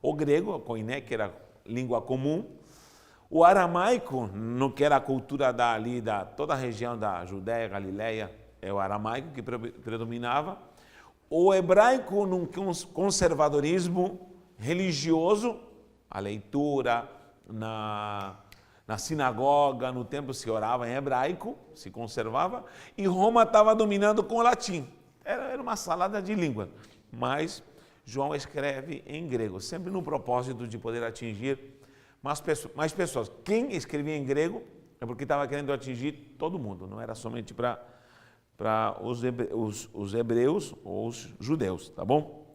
o grego, koiné, que era língua comum, o aramaico, no que era a cultura toda a região da Judéia, Galileia, é o aramaico que predominava, o hebraico num conservadorismo religioso, a leitura na sinagoga, no templo se orava em hebraico, se conservava, e Roma estava dominando com o latim. Era uma salada de língua, mas João escreve em grego, sempre no propósito de poder atingir mais pessoas. Quem escrevia em grego é porque estava querendo atingir todo mundo, não era somente para os hebreus ou os judeus, tá bom?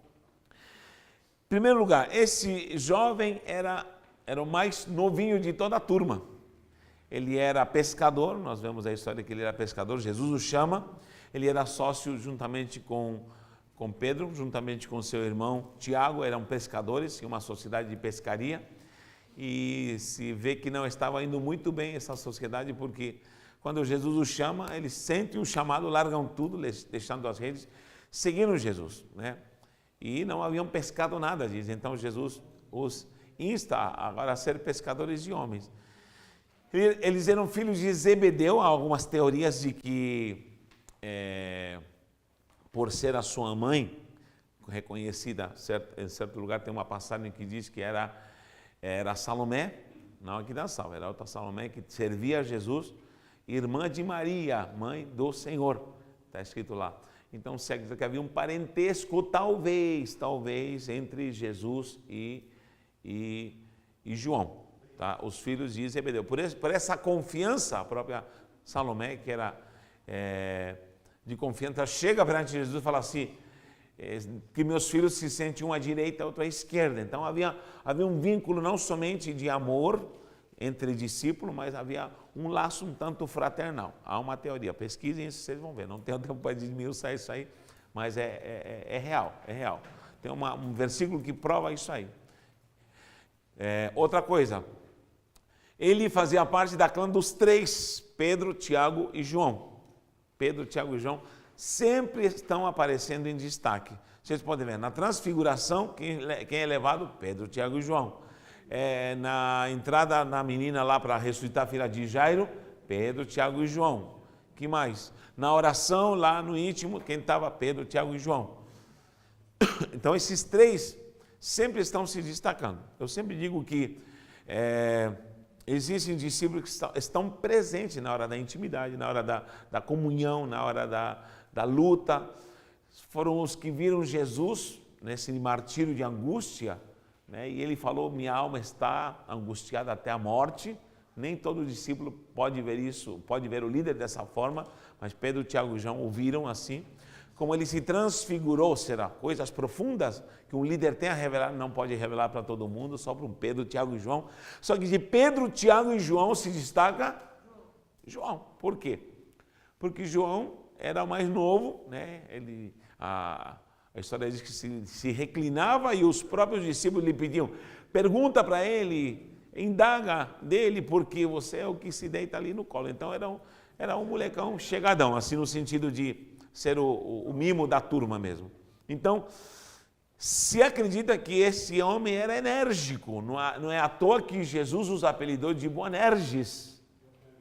Em primeiro lugar, esse jovem era o mais novinho de toda a turma. Ele era pescador, nós vemos a história que ele era pescador, Jesus o chama, ele era sócio juntamente com Pedro, juntamente com seu irmão Tiago, eram pescadores, tinha uma sociedade de pescaria, e se vê que não estava indo muito bem essa sociedade, porque quando Jesus o chama, eles sentem o chamado, largam tudo, deixando as redes, seguindo Jesus, né? E não haviam pescado nada, diz. Então Jesus os insta agora a ser pescadores de homens. Eles eram filhos de Zebedeu. Há algumas teorias de que, por ser a sua mãe reconhecida, em certo lugar tem uma passagem que diz que era Salomé, não aqui da Salva, era outra Salomé que servia a Jesus, irmã de Maria, mãe do Senhor, está escrito lá. Então, segue que havia um parentesco, talvez, entre Jesus e João, tá? Os filhos de Zebedeu. Por essa confiança, a própria Salomé, que era de confiança, chega perante Jesus e fala assim, que meus filhos se sentem um à direita, outro à esquerda. Então, havia um vínculo não somente de amor entre discípulos, mas havia um laço um tanto fraternal. Há uma teoria, pesquisem isso, vocês vão ver. Não tenho tempo para desmiuçar isso aí, mas é real. Tem um versículo que prova isso aí. Outra coisa, ele fazia parte da clã dos três, Pedro, Tiago e João. Pedro, Tiago e João sempre estão aparecendo em destaque. Vocês podem ver, na transfiguração, quem é levado? Pedro, Tiago e João. Na entrada na menina lá para ressuscitar a filha de Jairo, Pedro, Tiago e João. Que mais? Na oração lá no íntimo, quem estava? Pedro, Tiago e João. Então esses três sempre estão se destacando. Eu sempre digo que existem discípulos que estão presentes na hora da intimidade, na hora da comunhão, na hora da luta. Foram os que viram Jesus nesse martírio de angústia, né? E ele falou, minha alma está angustiada até a morte. Nem todo discípulo pode ver isso, pode ver o líder dessa forma, mas Pedro, Tiago e João ouviram assim. Como ele se transfigurou, será coisas profundas que um líder tem a revelar, não pode revelar para todo mundo, só para um Pedro, Tiago e João. Só que de Pedro, Tiago e João se destaca João. Por quê? Porque João era o mais novo, né? A história diz que se reclinava e os próprios discípulos lhe pediam, pergunta para ele, indaga dele, porque você é o que se deita ali no colo. Então era um molecão chegadão, assim no sentido de ser o mimo da turma mesmo. Então, se acredita que esse homem era enérgico, não é à toa que Jesus os apelidou de Boanerges,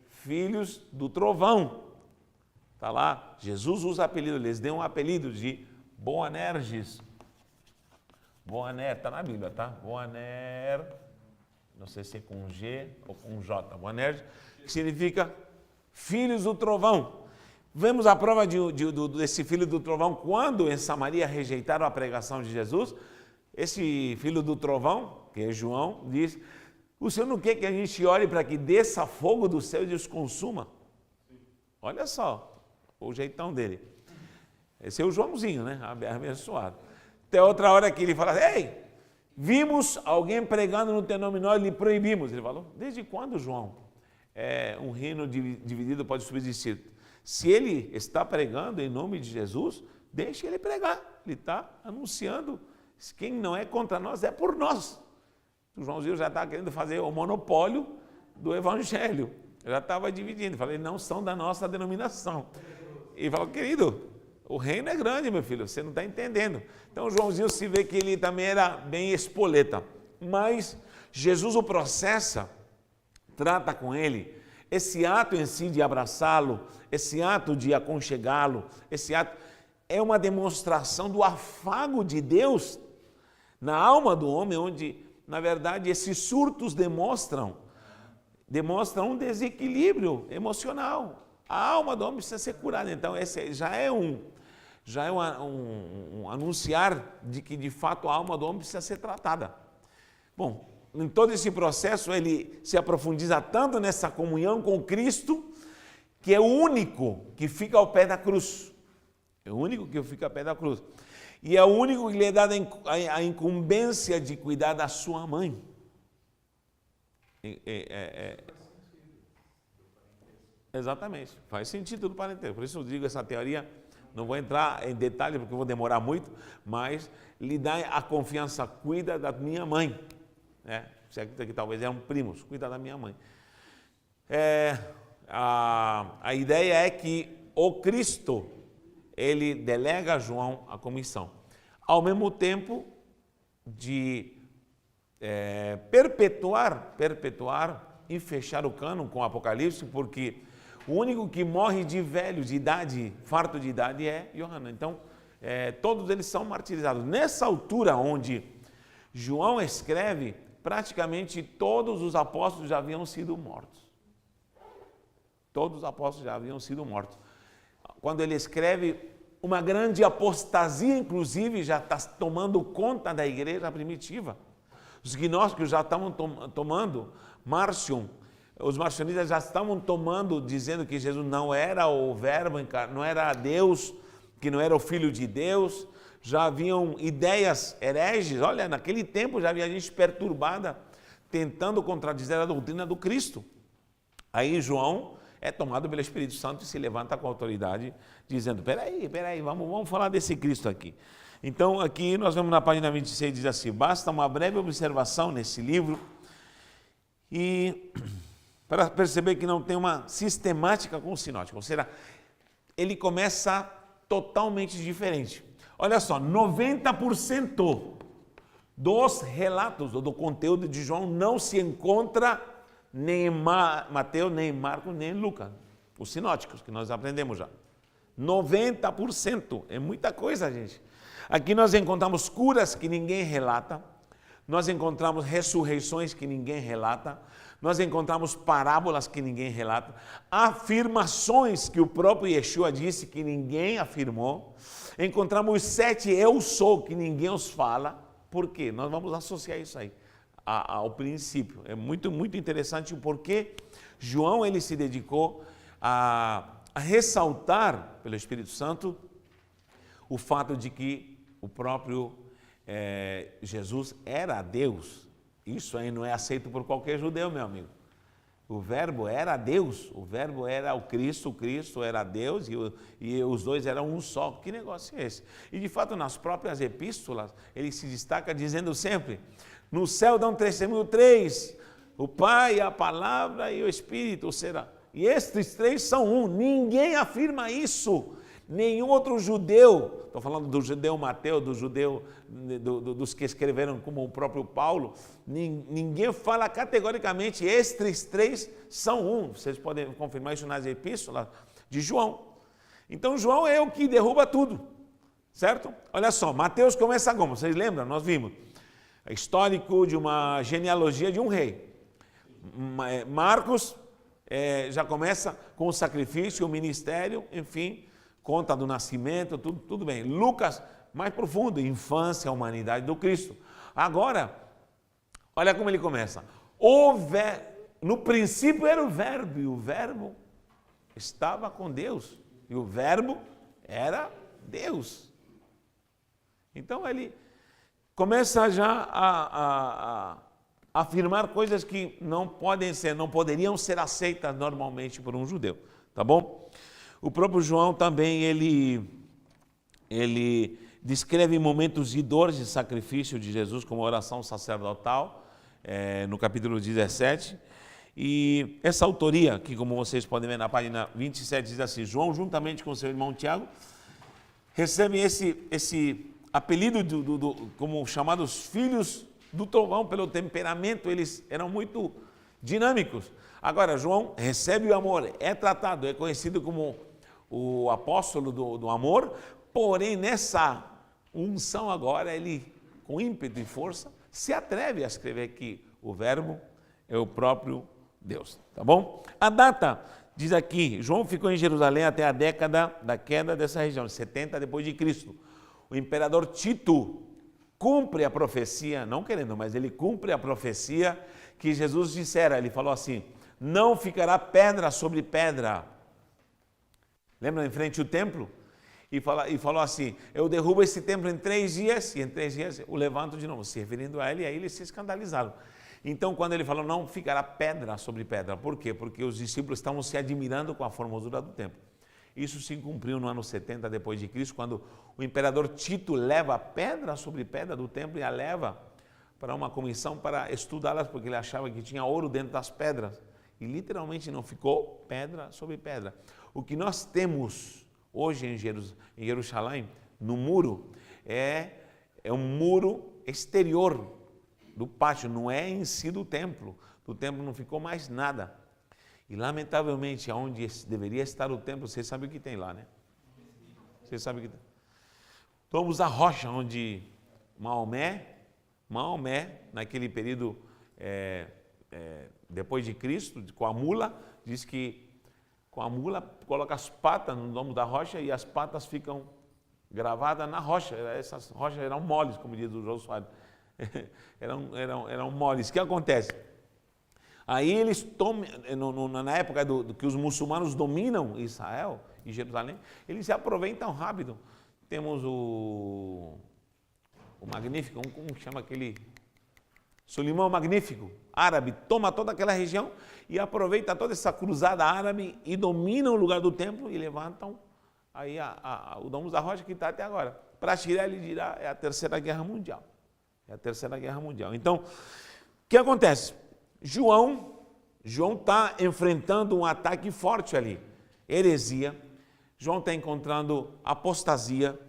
filhos do trovão. Está lá, Jesus os apelidou, eles deu um apelido de Boanerges. Boaner, está na Bíblia, tá? Boaner, não sei se é com G ou com J, Boanerges, que significa filhos do trovão. Vemos a prova desse filho do trovão quando em Samaria rejeitaram a pregação de Jesus. Esse filho do trovão, que é João, diz, o Senhor não quer que a gente ore para que desça fogo do céu e os consuma? Olha só o jeitão dele. Esse é o Joãozinho, né? Abençoado. Tem outra hora que ele fala, ei, vimos alguém pregando no teu nome, nós lhe proibimos. Ele falou, desde quando, João? Um reino dividido pode subsistir. Se ele está pregando em nome de Jesus, deixe ele pregar. Ele está anunciando. Quem não é contra nós é por nós. O Joãozinho já está querendo fazer o monopólio do evangelho. Eu já estava dividindo. Falei, não são da nossa denominação. E falou, querido, o reino é grande, meu filho, você não está entendendo. Então o Joãozinho se vê que ele também era bem espoleta. Mas Jesus o processa, trata com ele. Esse ato em si de abraçá-lo, esse ato de aconchegá-lo, esse ato é uma demonstração do afago de Deus na alma do homem, onde, na verdade, esses surtos demonstram um desequilíbrio emocional. A alma do homem precisa ser curada. Então, esse já é um anunciar de que, de fato, a alma do homem precisa ser tratada. Bom, em todo esse processo, ele se aprofundiza tanto nessa comunhão com Cristo, que é o único que fica ao pé da cruz. É o único que fica ao pé da cruz. E é o único que lhe é dada a incumbência de cuidar da sua mãe. Exatamente, faz sentido do parentesco. Por isso eu digo essa teoria, não vou entrar em detalhe porque eu vou demorar muito, mas lhe dá a confiança, cuida da minha mãe. Se aqui talvez eram primos, cuida da minha mãe. A ideia é que o Cristo, ele delega a João a comissão, ao mesmo tempo de perpetuar e fechar o cânon com o Apocalipse, porque o único que morre de velho, de idade, farto de idade, é Yohanan. Então, todos eles são martirizados. Nessa altura onde João escreve, praticamente todos os apóstolos já haviam sido mortos. Todos os apóstolos já haviam sido mortos. Quando ele escreve, uma grande apostasia, inclusive, já está tomando conta da igreja primitiva. Os gnósticos já estavam tomando, os marcionistas já estavam tomando, dizendo que Jesus não era o verbo, não era Deus, que não era o Filho de Deus. Já haviam ideias hereges. Olha, naquele tempo já havia gente perturbada, tentando contradizer a doutrina do Cristo. Aí João é tomado pelo Espírito Santo e se levanta com autoridade, dizendo, peraí, vamos falar desse Cristo aqui. Então, aqui nós vemos na página 26, diz assim, basta uma breve observação nesse livro, e para perceber que não tem uma sistemática com o sinótico, ou seja, ele começa totalmente diferente. Olha só, 90% dos relatos do conteúdo de João não se encontra nem em Mateus, nem em Marcos, nem em Lucas, os sinóticos que nós aprendemos já. 90%, é muita coisa, gente. Aqui nós encontramos curas que ninguém relata, nós encontramos ressurreições que ninguém relata, nós encontramos parábolas que ninguém relata, afirmações que o próprio Yeshua disse que ninguém afirmou, encontramos os 7 eu sou que ninguém os fala. Por quê? Nós vamos associar isso aí ao princípio. É muito, muito interessante o porquê João ele se dedicou a ressaltar pelo Espírito Santo o fato de que o próprio Jesus era Deus. Isso aí não é aceito por qualquer judeu, meu amigo. O verbo era Deus, o verbo era o Cristo era Deus e os dois eram um só. Que negócio é esse? E de fato nas próprias epístolas ele se destaca dizendo sempre, no céu dão testemunho 3, o Pai, a Palavra e o Espírito, ou seja, e estes 3 são um, ninguém afirma isso. Nenhum outro judeu, estou falando do judeu Mateus, do judeu, dos que escreveram como o próprio Paulo, ninguém fala categoricamente, estes 3 são um. Vocês podem confirmar isso nas epístolas de João. Então João é o que derruba tudo, certo? Olha só, Mateus começa como? Vocês lembram? Nós vimos. Histórico de uma genealogia de um rei. Marcos já começa com o sacrifício, o ministério, enfim, conta do nascimento, tudo bem. Lucas, mais profundo, infância, humanidade do Cristo. Agora, olha como ele começa. No princípio era o verbo, e o verbo estava com Deus, e o verbo era Deus. Então ele começa já a afirmar coisas que não poderiam ser aceitas normalmente por um judeu, tá bom? O próprio João também, ele descreve momentos de dor de sacrifício de Jesus como oração sacerdotal, no capítulo 17, e essa autoria, que como vocês podem ver na página 27, diz assim, João, juntamente com seu irmão Tiago, recebe esse apelido como chamados filhos do trovão, pelo temperamento, eles eram muito dinâmicos. Agora, João recebe o amor, é tratado, é conhecido como o apóstolo do amor, porém, nessa unção agora, ele, com ímpeto e força, se atreve a escrever que o verbo é o próprio Deus, tá bom? A data, diz aqui, João ficou em Jerusalém até a década da queda dessa região, 70 depois de Cristo. O imperador Tito cumpre a profecia, não querendo, mas ele cumpre a profecia que Jesus dissera, ele falou assim, não ficará pedra sobre pedra. Lembra em frente ao templo? E falou assim, eu derrubo esse templo em 3 dias, e em 3 dias eu levanto de novo, se referindo a ele, e aí eles se escandalizaram. Então, quando ele falou, não ficará pedra sobre pedra, por quê? Porque os discípulos estavam se admirando com a formosura do templo. Isso se cumpriu no ano 70 depois de Cristo, quando o imperador Tito leva pedra sobre pedra do templo e a leva para uma comissão para estudá-las, porque ele achava que tinha ouro dentro das pedras. E literalmente não ficou pedra sobre pedra. O que nós temos hoje em Jerusalém, no muro, é um muro exterior do pátio, não é em si do templo. Do templo não ficou mais nada. E lamentavelmente, onde deveria estar o templo, você sabe o que tem lá, né? Você sabe o que tem. Tomamos a rocha onde Maomé, naquele período depois de Cristo, com a mula, diz que com a mula coloca as patas no domo da rocha e as patas ficam gravadas na rocha. Essas rochas eram moles, como diz o Jô Soares. eram moles. O que acontece? Aí eles tomam, na época que os muçulmanos dominam Israel e Jerusalém, eles se aproveitam rápido. Temos o Magnífico, como chama aquele? Solimão Magnífico, árabe, toma toda aquela região e aproveita toda essa cruzada árabe e domina o lugar do templo e levantam aí o Domo da Rocha que está até agora. Para tirar, ele dirá, é a Terceira Guerra Mundial. É a Terceira Guerra Mundial. Então, o que acontece? João está enfrentando um ataque forte ali, heresia. João está encontrando apostasia.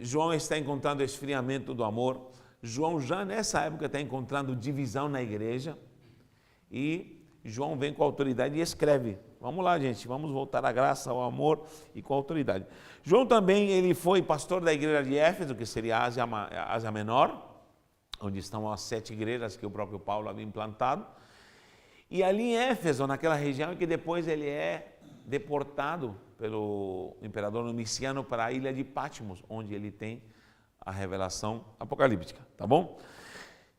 João está encontrando esfriamento do amor. João já nessa época está encontrando divisão na igreja. E João vem com autoridade e escreve. Vamos lá, gente, vamos voltar à graça, ao amor e com autoridade. João também ele foi pastor da igreja de Éfeso, que seria a Ásia Menor, onde estão as 7 igrejas que o próprio Paulo havia implantado. E ali em Éfeso, naquela região, que depois ele é deportado pelo imperador Domiciano para a ilha de Patmos, onde ele tem a revelação apocalíptica, tá bom?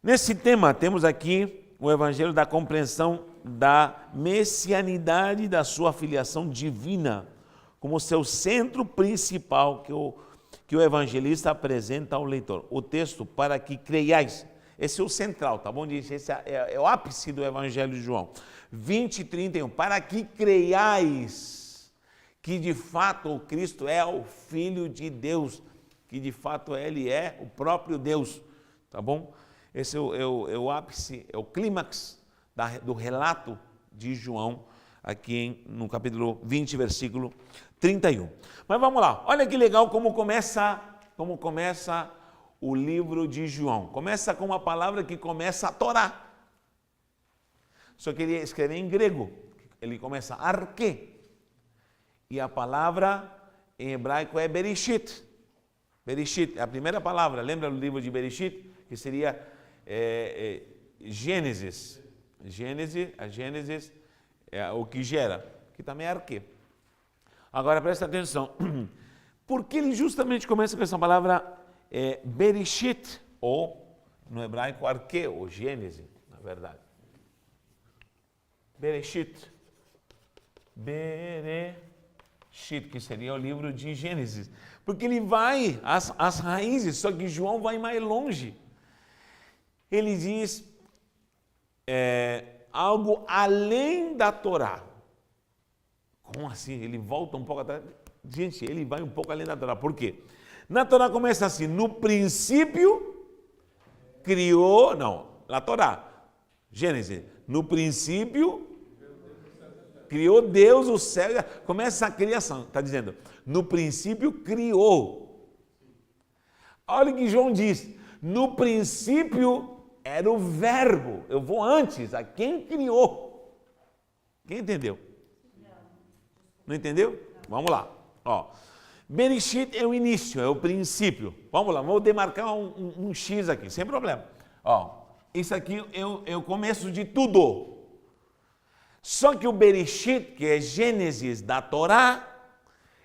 Nesse tema, temos aqui o evangelho da compreensão da messianidade da sua filiação divina, como seu centro principal que o evangelista apresenta ao leitor. O texto, para que creiais. Esse é o central, tá bom? Esse é o ápice do Evangelho de João. 20 e 31. Para que creiais que de fato o Cristo é o Filho de Deus, que de fato ele é o próprio Deus, tá bom? Esse é o ápice, é o clímax do relato de João, aqui no capítulo 20, versículo 31. Mas vamos lá, olha que legal como começa o livro de João. Começa com uma palavra que começa a Torá. Só que ele escreve em grego. Ele começa arque. E a palavra em hebraico é Bereshit. Bereshit é a primeira palavra. Lembra do livro de Bereshit? Que seria Gênesis. A Gênesis é o que gera. Que também é arque. Agora presta atenção. Por que ele justamente começa com essa palavra Bereshit, ou no hebraico arque, ou Gênesis, na verdade. Bereshit, que seria o livro de Gênesis. Porque ele vai às raízes, só que João vai mais longe. Ele diz algo além da Torá. Como assim? Ele volta um pouco atrás. Gente, ele vai um pouco além da Torá. Por quê? Na Torá começa assim, no princípio criou, na Torá, Gênesis, no princípio criou Deus o céu, começa a criação, está dizendo, no princípio criou. Olha o que João diz, no princípio era o verbo. Eu vou antes, a quem criou. Quem entendeu? Não entendeu? Vamos lá. Ó, Bereshit é o início, é o princípio. Vamos lá, vou demarcar um X aqui, sem problema. Ó, isso aqui é o começo de tudo. Só que o Bereshit, que é Gênesis da Torá,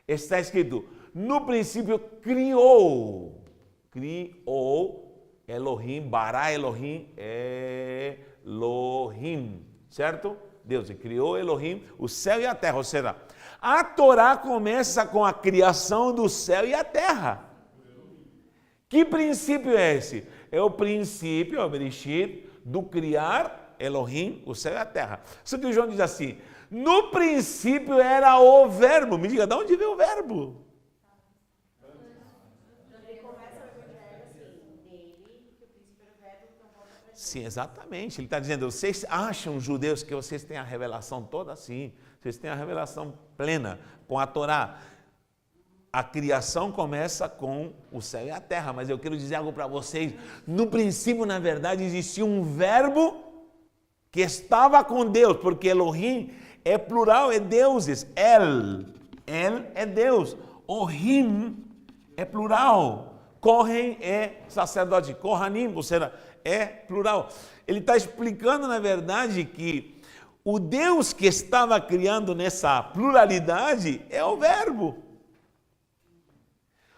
está escrito, no princípio criou. Criou Elohim, bara Elohim, Elohim, certo? Deus criou Elohim, o céu e a terra, ou seja, a Torá começa com a criação do céu e a terra. Que princípio é esse? É o princípio, o Bereshit, do criar Elohim, o céu e a terra. Só que o João diz assim, no princípio era o verbo. Me diga, de onde veio o verbo? Sim, exatamente. Ele está dizendo, vocês acham, judeus, que vocês têm a revelação toda? Sim, vocês têm a revelação plena com a Torá. A criação começa com o céu e a terra, mas eu quero dizer algo para vocês. No princípio, na verdade, existia um verbo que estava com Deus, porque Elohim é plural, é deuses. El é Deus. Ohim é plural. Kohen é sacerdote. Kohanim, ou seja, é plural. Ele está explicando, na verdade, que o Deus que estava criando nessa pluralidade é o verbo.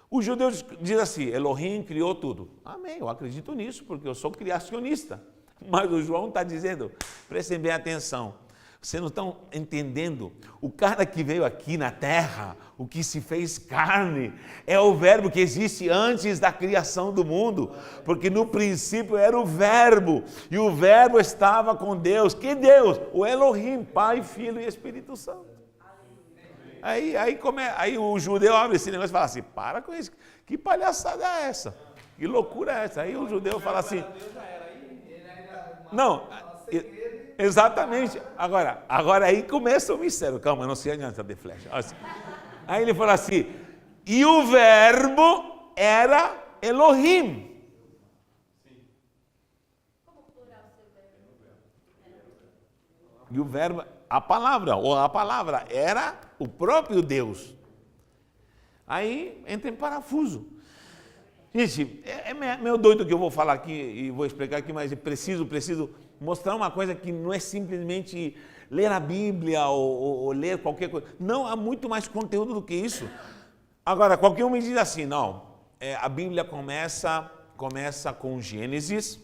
Os judeus dizem assim, Elohim criou tudo. Amém, eu acredito nisso, porque eu sou criacionista. Mas o João está dizendo, prestem bem atenção, vocês não estão entendendo, o cara que veio aqui na terra, o que se fez carne, é o verbo que existe antes da criação do mundo, porque no princípio era o verbo, e o verbo estava com Deus. Que Deus? O Elohim, Pai, Filho e Espírito Santo. Aí o judeu abre esse negócio e fala assim, para com isso, que palhaçada é essa? Que loucura é essa? Aí o judeu fala assim, não, exatamente, agora aí começa o mistério, calma, não se adianta de flecha. Aí ele fala assim, e o verbo era Elohim. E o verbo, a palavra era o próprio Deus. Aí entra em parafuso. Gente, é meio doido que eu vou falar aqui e vou explicar aqui, mas preciso mostrar uma coisa que não é simplesmente ler a Bíblia ou ler qualquer coisa. Não, há muito mais conteúdo do que isso. Agora, qualquer um me diz assim, não, a Bíblia começa com Gênesis,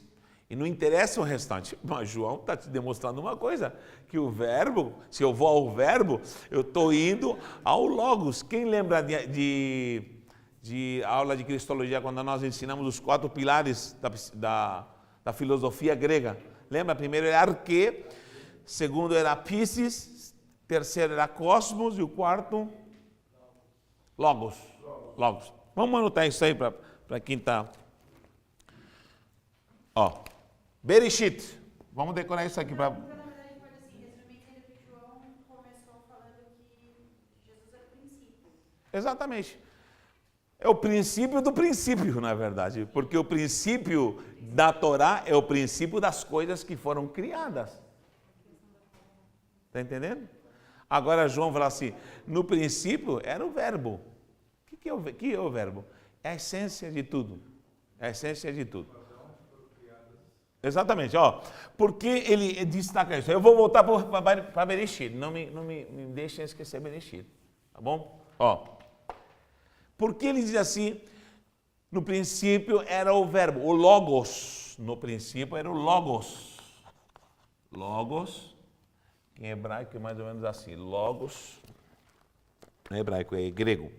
e não interessa o restante. Mas João está te demonstrando uma coisa, que o verbo, se eu vou ao verbo, eu estou indo ao Logos. Quem lembra de aula de Cristologia, quando nós ensinamos os 4 pilares da filosofia grega? Lembra? Primeiro era Arquê, segundo era Physis, terceiro era Cosmos e o quarto, Logos. Vamos anotar isso aí para quem está... Ó, Bereshit. Vamos decorar isso aqui para... Na verdade, pode assim, resumir que João começou falando que Jesus é o princípio. Exatamente. É o princípio do princípio, na verdade. Porque o princípio da Torá é o princípio das coisas que foram criadas. Está entendendo? Agora João fala assim, no princípio era o verbo. O que é o verbo? É a essência de tudo. É a essência de tudo. Exatamente, ó, porque ele destaca isso. Eu vou voltar para Bereshit, não me deixem esquecer Bereshit, tá bom? Ó, porque ele diz assim, no princípio era o verbo, o Logos, no princípio era o Logos. Logos, em hebraico é mais ou menos assim, Logos, em hebraico é grego,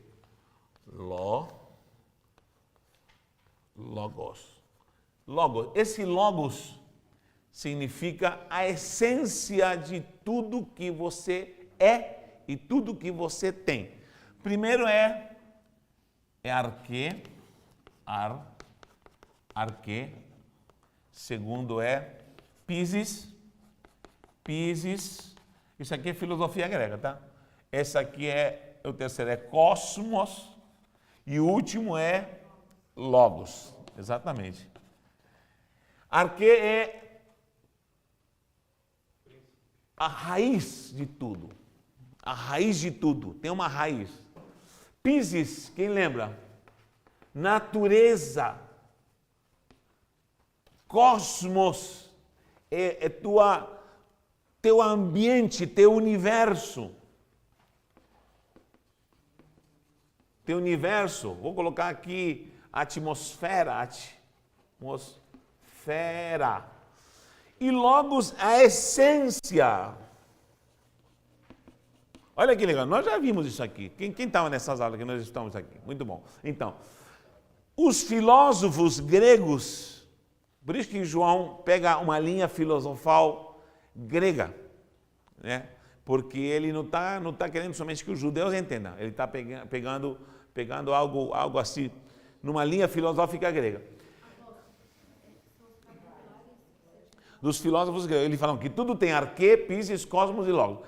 Logos. Logos. Esse Logos significa a essência de tudo que você é e tudo que você tem. Primeiro é Arquê, Arquê. Segundo é Physis. Isso aqui é filosofia grega, tá? Essa aqui o terceiro é Cosmos e o último é Logos. Exatamente. Arque é a raiz de tudo. A raiz de tudo. Tem uma raiz. Piscis, quem lembra? Natureza. Cosmos é teu ambiente, teu universo. Teu universo. Vou colocar aqui atmosfera. Atmosfera. E logos, a essência. Olha que legal, nós já vimos isso aqui. Quem estava nessas aulas que nós estamos aqui? Muito bom. Então, os filósofos gregos, por isso que João pega uma linha filosofal grega, né? Porque ele não tá querendo somente que os judeus entendam, ele está pegando algo assim, numa linha filosófica grega. Dos filósofos gregos, eles falam que tudo tem arquê, piscis, cosmos e logos.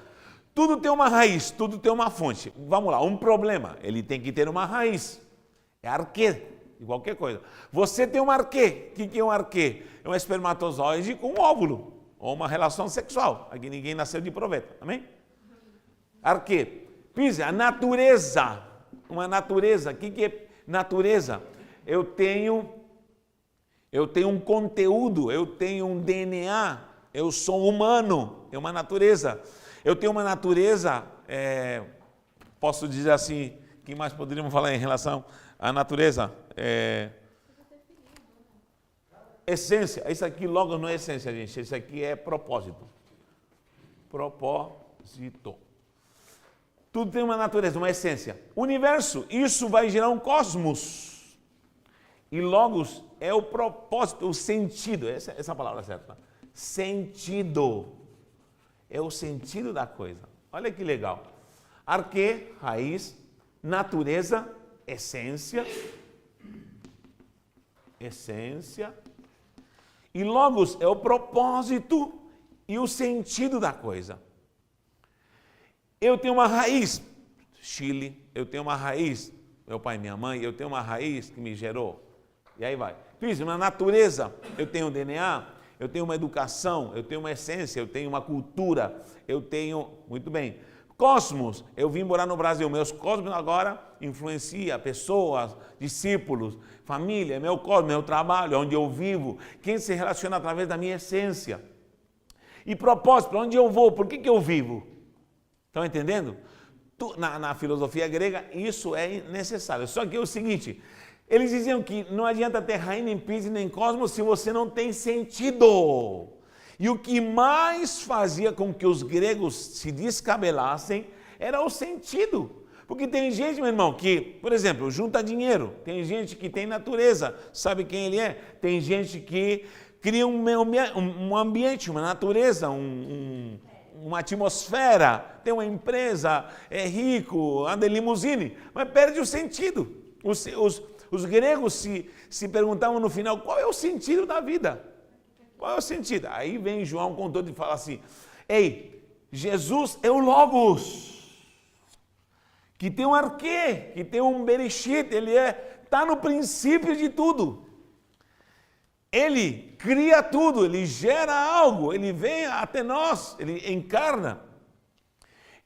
Tudo tem uma raiz, tudo tem uma fonte. Vamos lá, um problema, ele tem que ter uma raiz. É arquê, de qualquer coisa. Você tem um arquê. O que é um arquê? É um espermatozoide com um óvulo, ou uma relação sexual. Aqui ninguém nasceu de proveta, amém? Arquê. Piscis, a natureza. Uma natureza. O que é natureza? Eu tenho um conteúdo, eu tenho um DNA, eu sou humano, é uma natureza. Eu tenho uma natureza, posso dizer assim, o que mais poderíamos falar em relação à natureza? Essência, isso aqui logo não é essência, gente, isso aqui é propósito. Propósito. Tudo tem uma natureza, uma essência. Universo, isso vai gerar um cosmos. E logos é o propósito, o sentido, essa é a palavra certa. Sentido. É o sentido da coisa. Olha que legal. Arquê, raiz, natureza, essência. Essência. E logos é o propósito e o sentido da coisa. Eu tenho uma raiz, Chile, eu tenho uma raiz, meu pai e minha mãe, eu tenho uma raiz que me gerou. E aí vai. Fiz uma natureza, eu tenho um DNA, eu tenho uma educação, eu tenho uma essência, eu tenho uma cultura, eu tenho... Muito bem. Cosmos, eu vim morar no Brasil, meus cosmos agora influenciam pessoas, discípulos, família, meu cosmos, meu trabalho, onde eu vivo, quem se relaciona através da minha essência. E propósito, para onde eu vou, por que eu vivo? Estão entendendo? Na filosofia grega, isso é necessário. Só que é o seguinte... Eles diziam que não adianta ter rainha, nem Piscis, nem cosmos se você não tem sentido. E o que mais fazia com que os gregos se descabelassem era o sentido. Porque tem gente, meu irmão, que, por exemplo, junta dinheiro. Tem gente que tem natureza, sabe quem ele é? Tem gente que cria um ambiente, uma natureza, uma atmosfera. Tem uma empresa, é rico, anda em limusine, mas perde o sentido. Os gregos se perguntavam no final, qual é o sentido da vida? Qual é o sentido? Aí vem João com todo e fala assim, ei, Jesus é o Logos, que tem um arquê, que tem um bereshit, ele está no princípio de tudo. Ele cria tudo, ele gera algo, ele vem até nós, ele encarna.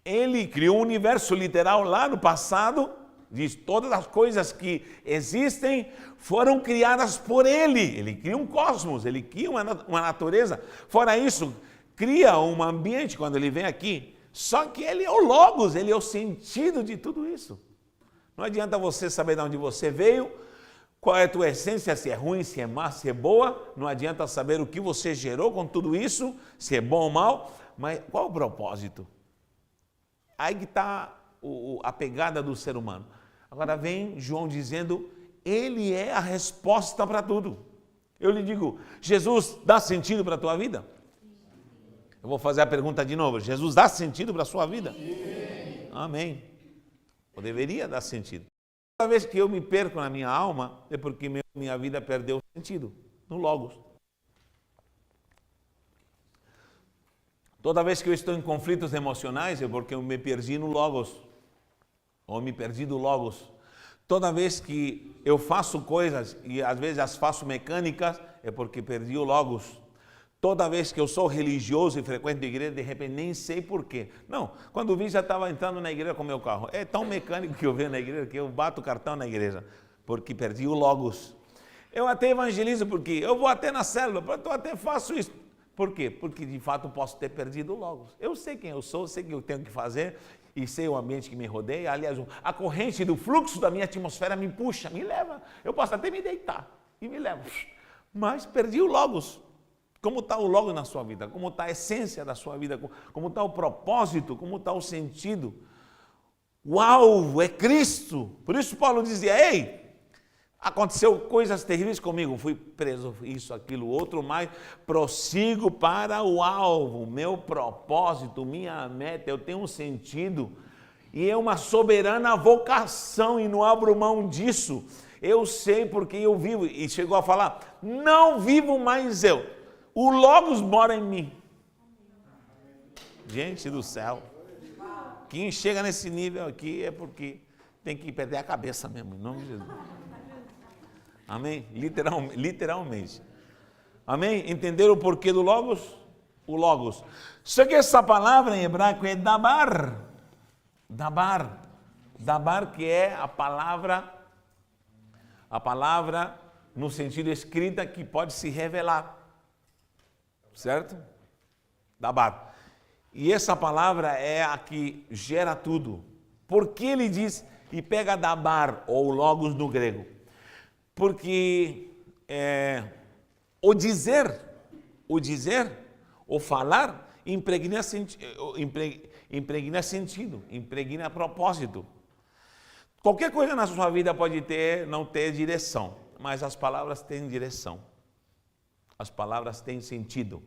Ele criou um universo literal lá no passado, diz, todas as coisas que existem foram criadas por ele. Ele cria um cosmos, ele cria uma natureza. Fora isso, cria um ambiente quando ele vem aqui. Só que ele é o Logos, ele é o sentido de tudo isso. Não adianta você saber de onde você veio, qual é a tua essência, se é ruim, se é má, se é boa. Não adianta saber o que você gerou com tudo isso, se é bom ou mal. Mas qual é o propósito? Aí que está a pegada do ser humano. Agora vem João dizendo, ele é a resposta para tudo. Eu lhe digo, Jesus dá sentido para a tua vida? Eu vou fazer a pergunta de novo, Jesus dá sentido para a sua vida? Sim. Amém. Ou deveria dar sentido. Toda vez que eu me perco na minha alma, é porque minha vida perdeu sentido, no Logos. Toda vez que eu estou em conflitos emocionais, é porque eu me perdi no Logos. Ou me perdi do Logos. Toda vez que eu faço coisas, e às vezes as faço mecânicas, é porque perdi o Logos. Toda vez que eu sou religioso e frequento a igreja, de repente nem sei porquê. Não, quando vi já estava entrando na igreja com o meu carro. É tão mecânico que eu venho na igreja que eu bato o cartão na igreja, porque perdi o Logos. Eu até evangelizo porque eu vou até na célula, eu até faço isso. Por quê? Porque de fato posso ter perdido o Logos. Eu sei quem eu sou, sei o que eu tenho que fazer e sei o ambiente que me rodeia. Aliás, a corrente do fluxo da minha atmosfera me puxa, me leva. Eu posso até me deitar e me leva. Mas perdi o Logos. Como está o Logos na sua vida? Como está a essência da sua vida? Como está o propósito? Como está o sentido? Uau, é Cristo! Por isso Paulo dizia, ei, aconteceu coisas terríveis comigo, fui preso, isso, aquilo, outro, mas prossigo para o alvo, meu propósito, minha meta, eu tenho um sentido e é uma soberana vocação e não abro mão disso. Eu sei porque eu vivo, e chegou a falar, não vivo mais eu. O Logos mora em mim. Gente do céu. Quem chega nesse nível aqui é porque tem que perder a cabeça mesmo, em nome de Jesus. Amém? Literalmente. Amém? Entenderam o porquê do Logos? O Logos. Só que essa palavra em hebraico é dabar. Dabar. Dabar, que é a palavra no sentido escrita que pode se revelar. Certo? Dabar. E essa palavra é a que gera tudo. Por que ele diz e pega dabar, ou logos no grego? Porque o dizer, o falar, impregna sentido, impregna propósito. Qualquer coisa na sua vida pode não ter direção, mas as palavras têm direção. As palavras têm sentido.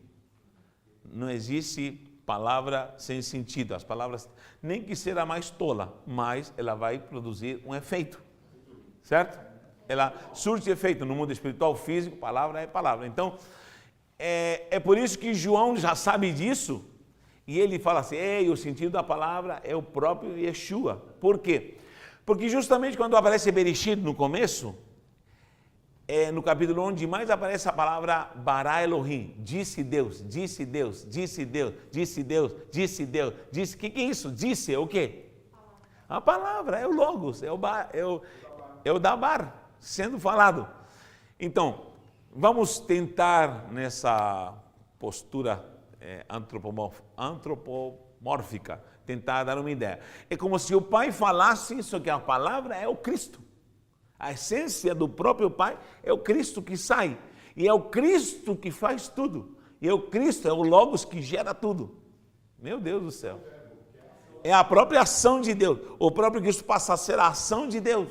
Não existe palavra sem sentido. As palavras, nem que seja mais tola, mas ela vai produzir um efeito. Certo? Ela surte efeito no mundo espiritual, físico, palavra é palavra. Então, é por isso que João já sabe disso. E ele fala assim, ei, o sentido da palavra é o próprio Yeshua. Por quê? Porque justamente quando aparece Bereshit no começo, no capítulo onde mais aparece a palavra Bara Elohim, disse Deus, disse Deus, disse Deus, disse Deus, disse Deus, disse, o que é isso? Disse é o quê? A palavra, é o Logos, é o Dabar, sendo falado. Então, vamos tentar nessa postura antropomórfica, tentar dar uma ideia. É como se o Pai falasse, só que a palavra é o Cristo. A essência do próprio Pai é o Cristo que sai. E é o Cristo que faz tudo. E é o Cristo, é o Logos que gera tudo. Meu Deus do céu. É a própria ação de Deus. O próprio Cristo passa a ser a ação de Deus.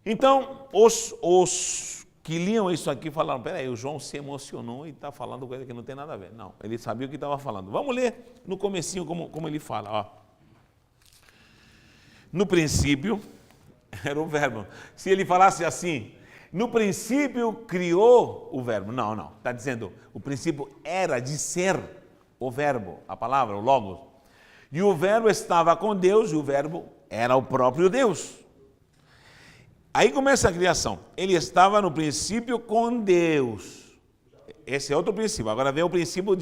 Então, os que liam isso aqui falaram, peraí, o João se emocionou e está falando coisa que não tem nada a ver. Não, ele sabia o que estava falando. Vamos ler no comecinho como ele fala. Ó. No princípio... era o verbo. Se ele falasse assim, no princípio criou o verbo. Não. Está dizendo, o princípio era de ser o verbo, a palavra, o Logos. E o verbo estava com Deus e o verbo era o próprio Deus. Aí começa a criação. Ele estava no princípio com Deus. Esse é outro princípio. Agora vem o princípio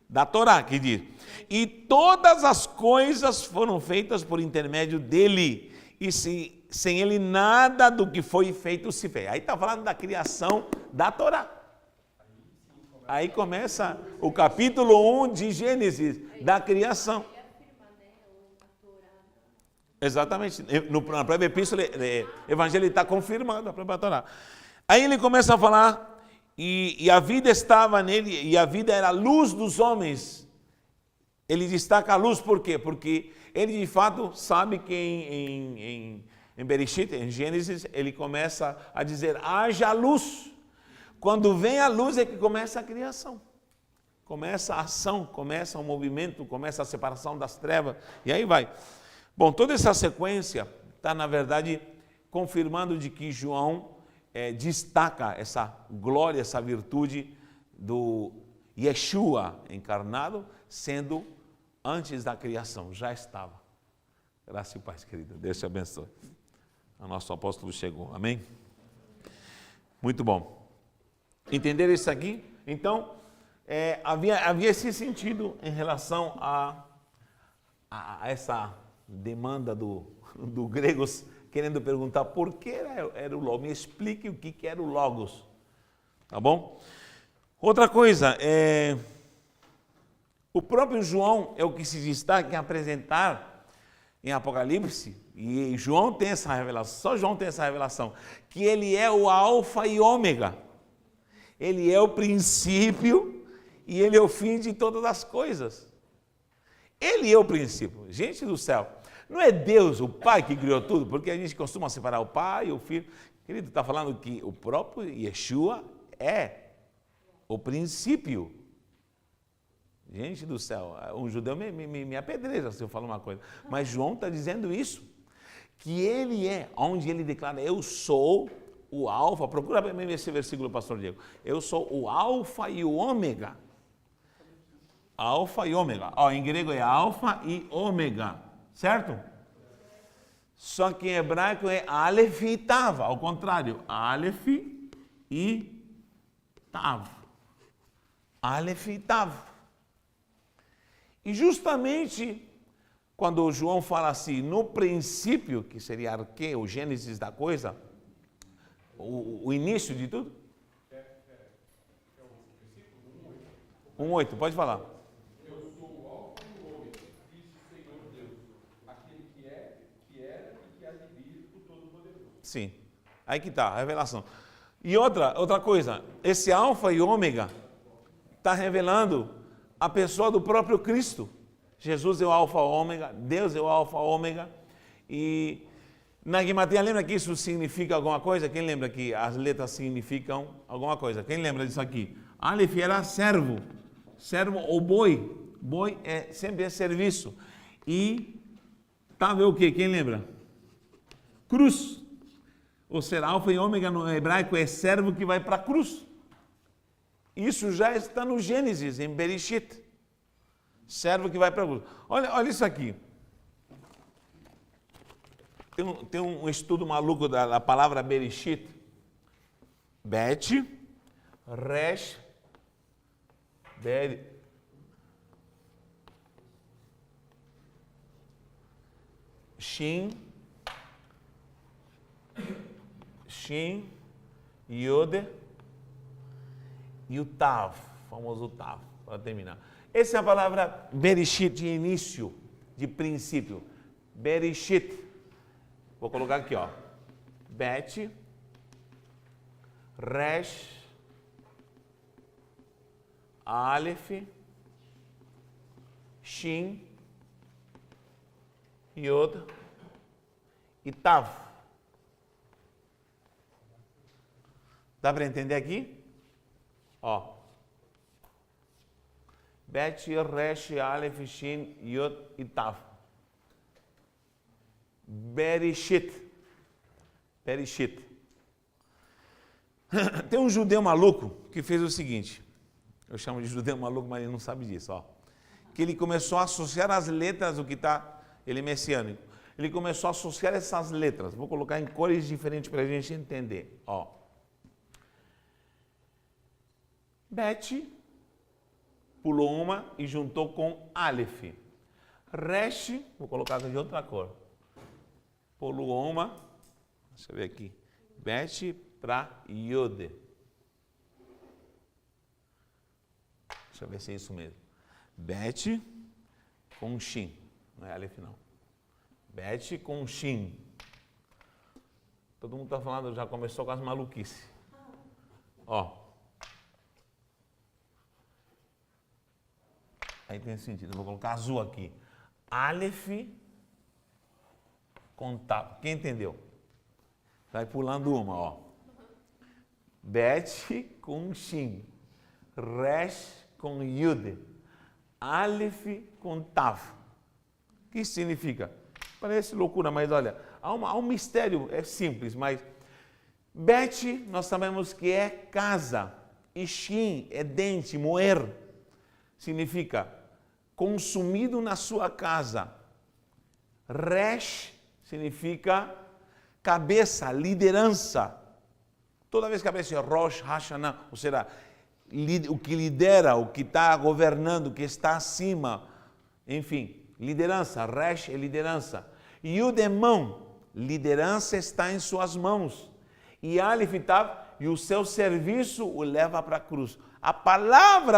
da Torá, que diz, e todas as coisas foram feitas por intermédio dele. E sem ele nada do que foi feito se fez. Aí está falando da criação da Torá. Aí começa o capítulo 1 de Gênesis, da criação. Exatamente. Na própria epístola, Evangelho está confirmando a própria Torá. Aí ele começa a falar, e a vida estava nele, e a vida era a luz dos homens. Ele destaca a luz por quê? Porque ele de fato sabe que em Bereshit, em Gênesis, ele começa a dizer, haja luz. Quando vem a luz é que começa a criação. Começa a ação, começa o movimento, começa a separação das trevas, e aí vai. Bom, toda essa sequência está, na verdade, confirmando de que João destaca essa glória, essa virtude do Yeshua encarnado, sendo antes da criação, já estava. Graça e paz, querida. Deus te abençoe. O nosso apóstolo chegou. Amém? Muito bom. Entenderam isso aqui? Então, havia esse sentido em relação a essa demanda do gregos querendo perguntar por que era o Logos. Me explique o que era o Logos. Tá bom? Outra coisa, o próprio João é o que se destaca em apresentar em Apocalipse, e João tem essa revelação, só João tem essa revelação, que ele é o alfa e ômega. Ele é o princípio e ele é o fim de todas as coisas. Ele é o princípio. Gente do céu, não é Deus, o Pai, que criou tudo, porque a gente costuma separar o Pai e o Filho. Querido, está falando que o próprio Yeshua é o princípio. Gente do céu, um judeu me apedreja se eu falar uma coisa. Mas João está dizendo isso, que ele é, onde ele declara, eu sou o alfa. Procura para mim esse versículo, pastor Diego. Eu sou o alfa e o ômega. Alfa e ômega. Em grego é alfa e ômega, certo? Só que em hebraico é Aleph e Tav, ao contrário. Aleph e Tav. Aleph e Tav. E justamente quando João fala assim, no princípio, que seria arque, o gênesis da coisa, o início de tudo? 1:8, pode falar. Eu sou o alfa e o ômega, diz o Senhor Deus, aquele que é, que era e que há de vir, o Todo-Poderoso. Sim, aí que está, a revelação. E outra coisa, esse alfa e ômega está revelando a pessoa do próprio Cristo. Jesus é o alfa e ômega, Deus é o alfa e ômega. E na Guimatia, lembra que isso significa alguma coisa? Quem lembra que as letras significam alguma coisa? Quem lembra disso aqui? Aleph era servo ou boi. Boi sempre é serviço. E Tav é o quê? Quem lembra? Cruz. Ou seja, alfa e ômega no hebraico é servo que vai para a cruz. Isso já está no Gênesis, em Bereshit. Servo que vai para a cruz. Olha isso aqui. Tem um estudo maluco da palavra Bereshit. Bet, Resh, Shin, Yod e o Tav, famoso Tav, para terminar. Essa é a palavra Bereshit, de início, de princípio. Bereshit. Vou colocar aqui, Bet, Resh, Aleph, Shin, Yod e Tav. Dá para entender aqui? Bet, Resh, Aleph, Shin, Yod e Tav. Bereshit. Tem um judeu maluco que fez o seguinte. Eu chamo de judeu maluco, mas ele não sabe disso. Que ele começou a associar as letras, ele é messiânico. Ele começou a associar essas letras. Vou colocar em cores diferentes para a gente entender. Bet pulou uma e juntou com Aleph. Resh, vou colocar de outra cor. Pulou uma, deixa eu ver aqui. Bet para Yod. Deixa eu ver se é isso mesmo. Bet com Shin. Não é Aleph, não. Bet com Shin. Todo mundo está falando, já começou com as maluquices. Aí tem sentido. Eu vou colocar azul aqui. Aleph com Tav. Quem entendeu? Vai pulando uma, Bet com Shin. Resh com Yud. Aleph com Tav. O que isso significa? Parece loucura, mas olha, há um mistério, é simples, mas Bet, nós sabemos que é casa, e Shin é dente, moer, significa consumido na sua casa. Resh significa cabeça, liderança. Toda vez que aparece Rosh Hashanah, ou seja, o que lidera, o que está governando, o que está acima, enfim, liderança, Resh é liderança. Yud é mão, liderança está em suas mãos. E Aleph Tav, e o seu serviço o leva para a cruz. A